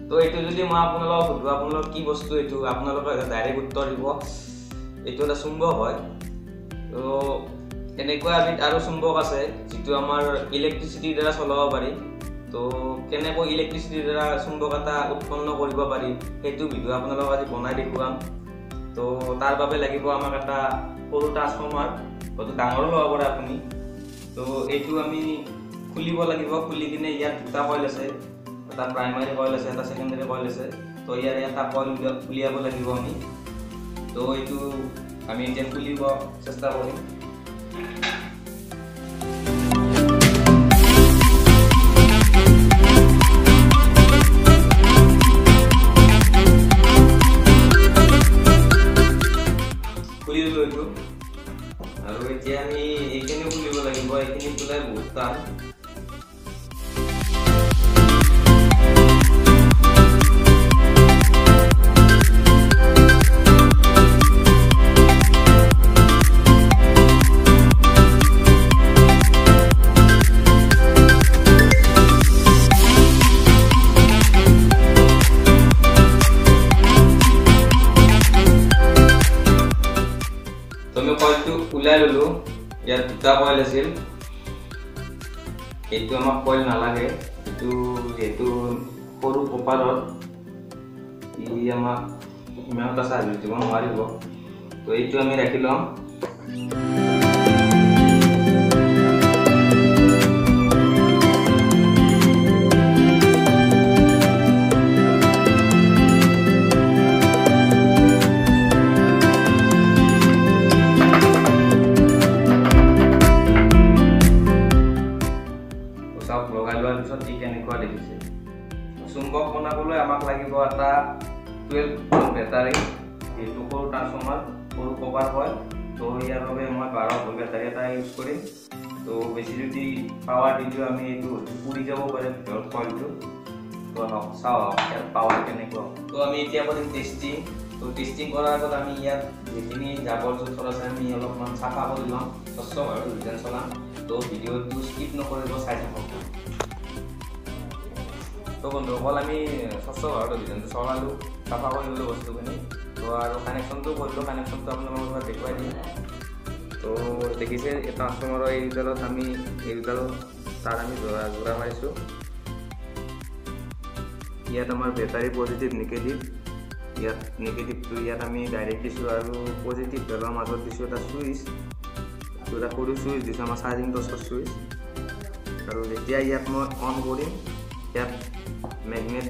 তো এইটো যদি মই আপোনালোকক সুধো আপোনালোক কি বস্তু এইটো আপোনালোকে ডাইৰেক্ট উত্তৰ দিব এইটো এটা চুম্বক হয় তো এনেকুৱা এবিধ আৰু চুম্বক আছে যিটো আমাৰ ইলেক্ট্ৰিচিটিৰ দ্বাৰা চলাব পাৰি তো কেনেকৈ ইলেক্ট্ৰিচিটিৰ দ্বাৰা চুম্বক এটা উৎপন্ন কৰিব পাৰি সেইটো ভিডিঅ' আপোনালোকক আজি বনাই দেখুৱাম তো তাৰ বাবে লাগিব আমাক এটা সৰু ট্ৰান্সফৰ্মাৰ হয়তো ডাঙৰো ল'ব পাৰে আপুনি তো এইটো আমি খুলিব লাগিব খুলি কিনে ইয়াত দুটা কইল আছে এটা প্ৰাইমাৰী কইল আছে এটা সেকেন্ডাৰী কইল আছে তো ইয়াৰ এটা কইল উলিয়াব লাগিব আমি তো এইটো আমি এতিয়া খুলিব চেষ্টা কৰিম খুলিলো এইটো আৰু এতিয়া আমি এইখিনি খুলিব লাগিব এইখিনি খুলাই বহুত টান আমি কইলটো উলাই ললো ইয়াত দুটা কইল আছিল এইটো আমাক কইল নালাগে এইটো যেহেতু সৰু কপাৰত ই আমাক ইমান এটা চাৰ্ভিচ দিব নোৱাৰিব তো এইটো আমি ৰাখি লম লগাই লোৱাৰ পিছত ই কেনেকুৱা দেখিছে চুম্বক বনাবলৈ আমাক লাগিব এটা 12 ভোল্ট বেটাৰী এইটো সৰু ট্ৰান্সফৰ্মাৰ সৰু কভাৰ হয় তো ইয়াৰ বাবে মই 12 ভোল্ট বেটাৰী এটা ইউজ কৰিম তো বেছি যদি পাৱাৰ দিও আমি এইটো পুৰি যাব পাৰে ভিতৰত কইলটো তো চাও ইয়াৰ পাৱাৰ কেনেকুৱা তো আমি এতিয়া কৰিম টেষ্টিং তো টেষ্টিং কৰাৰ আগত আমি ইয়াত যিখিনি জাবৰ জোথৰ আছে আমি অলপমান চাফা কৰি লম স্বচ্ছভাৱে ডিজাইন চলাম তো ভিডিঅ'টো স্কিপ নকৰিব চাই থাকক তো বন্ধুসকল আমি স্বচ্ছভাৱে ডিজাইনটো চলালোঁ চাফা কৰি ল'লোঁ বস্তুখিনি তো আৰু কানেকশ্যনটো কৰিলোঁ কানেকশ্যনটো আপোনালোকক দেখুৱাই দিম তো দেখিছে এই ট্ৰান্সফৰ্মাৰৰ এইডালত আমি এইডালত তাৰ আমি জোড়া মাৰিছোঁ ইয়াত আমাৰ বেটাৰী পজিটিভ নিগেটিভ ইয়াত নিগেটিভটো ইয়াত আমি ডাইৰেক্ট দিছোঁ আৰু পজিটিভ ভেলৰ মাজত দিছোঁ এটা সুইচ এটা সৰু সুইচ দিছোঁ আমাৰ চাৰ্জিং টৰ্চৰ সুইচ আৰু যেতিয়া ইয়াত মই অন কৰিম ইয়াত মেগনেট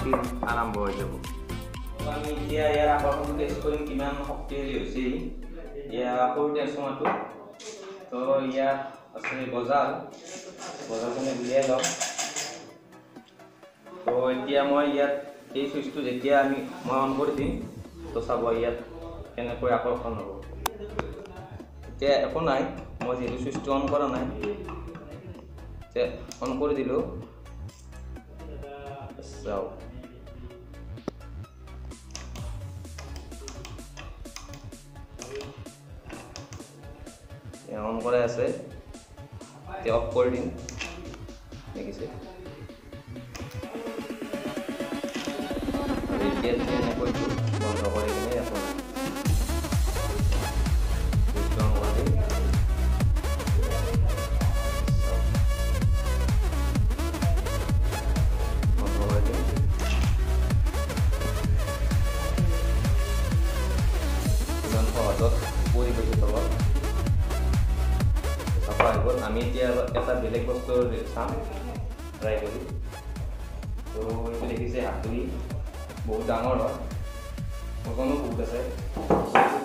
ফিল্ড আৰম্ভ হৈ যাব আমি এতিয়া ইয়াৰ আকৰ্ষণটো টেষ্ট কৰিম কিমান শক্তিশালী হৈছে ইয়াৰ সৰু ট্ৰান্সফৰ্মাৰটো তো ইয়াত আছে বজাৰখনে উলিয়াই লওঁ তো এতিয়া মই ইয়াত এই সুইচটো যেতিয়া মই অন কৰি দিম তো চাব ইয়াত কেনেকৈ আকৰ্ষণ হ'ব এতিয়া একো নাই মই যিহেতু সুইচটো অন কৰা নাই এতিয়া অন কৰি দিলোঁ চাওক অন কৰাই আছে এতিয়া অফ কৰি দিম দেখিছে এতিয়া এনেকৈ বন্ধ কৰি কিনে আপোনাৰ আমি এতিয়া এটা বেলেগ বস্তু চাম ট্ৰাই কৰি তো এইটো দেখিছে হাতুৰি বহুত ডাঙৰ হয় ওজনো বহুত আছে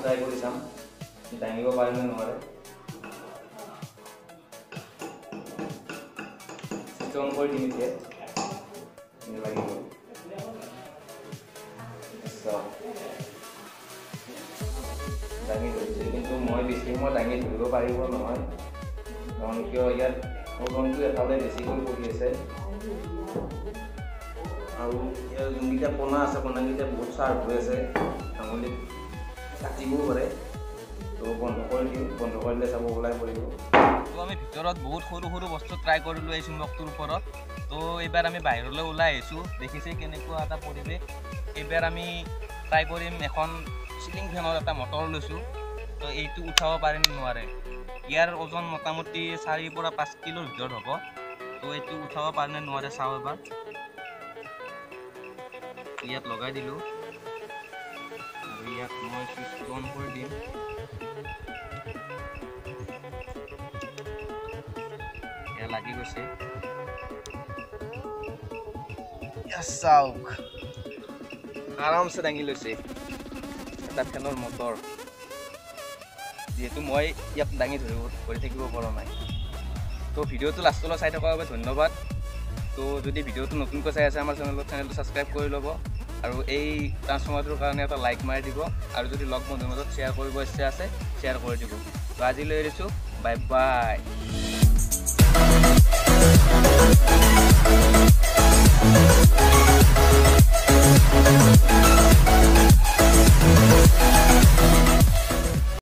ট্ৰাই কৰি চাম দাঙিব পাৰিম নে নোৱাৰে অন কৰি দিম এতিয়া লাগিব দাঙি ধৰিছে কিন্তু মই বেছি সময় দাঙি ধৰিব পাৰিব নহয় কাৰণ কিয় ইয়াত ওজনটো এফালে বেছিকৈ পৰি আছে আৰু ইয়াৰ যোনকেইটা পোনা আছে পোনাকেইটা বহুত চাৰ্প হৈ আছে আঙুলিত কাটিবও পাৰে তো বন্ধ কৰি দিওঁ বন্ধ কৰিলে চাব ওলাই পৰিব তো আমি ভিতৰত বহুত সৰু সৰু বস্তু ট্ৰাই কৰিলোঁ এই চুম্বকটোৰ ওপৰত তো এইবাৰ আমি বাহিৰলৈ ওলাই আহিছোঁ, দেখিছে কেনেকুৱা এটা পৰিৱেশ। এইবাৰ আমি ট্ৰাই কৰিম এখন চিলিং ফেনৰ এটা মটৰ লৈছোঁ, তো এইটো উঠাব পাৰে নে নোৱাৰে। ইয়াৰ ওজন মোটামুটি 4 পৰা 5 কিলোৰ ভিতৰত হ'ব। তো এইটো উঠাব পাৰে নে নোৱাৰে চাওঁ এবাৰ। ইয়াত লগাই দিলোঁ আৰু ইয়াত মই চুইচটো অন কৰি দিম। এয়া লাগি গৈছে। চাওক আৰামছে দাঙি লৈছে এটা ফেনৰ মটৰ, যিহেতু মই ইয়াত দাঙি ধৰি থাকিব পৰা নাই। তো ভিডিঅ'টো লাষ্টলৈ চাই থকাৰ বাবে ধন্যবাদ। তো যদি ভিডিঅ'টো নতুনকৈ চাই আছে আমাৰ চেনেলটো ছাবস্ক্ৰাইব কৰি ল'ব আৰু এই ট্ৰান্সফৰ্মাৰটোৰ কাৰণে এটা লাইক মাৰি দিব আৰু যদি লগ বন্ধুৰ মাজত শ্বেয়াৰ কৰিব ইচ্ছা আছে শ্বেয়াৰ কৰি দিব। তো আজিলৈ এৰিছোঁ, বাই বাই।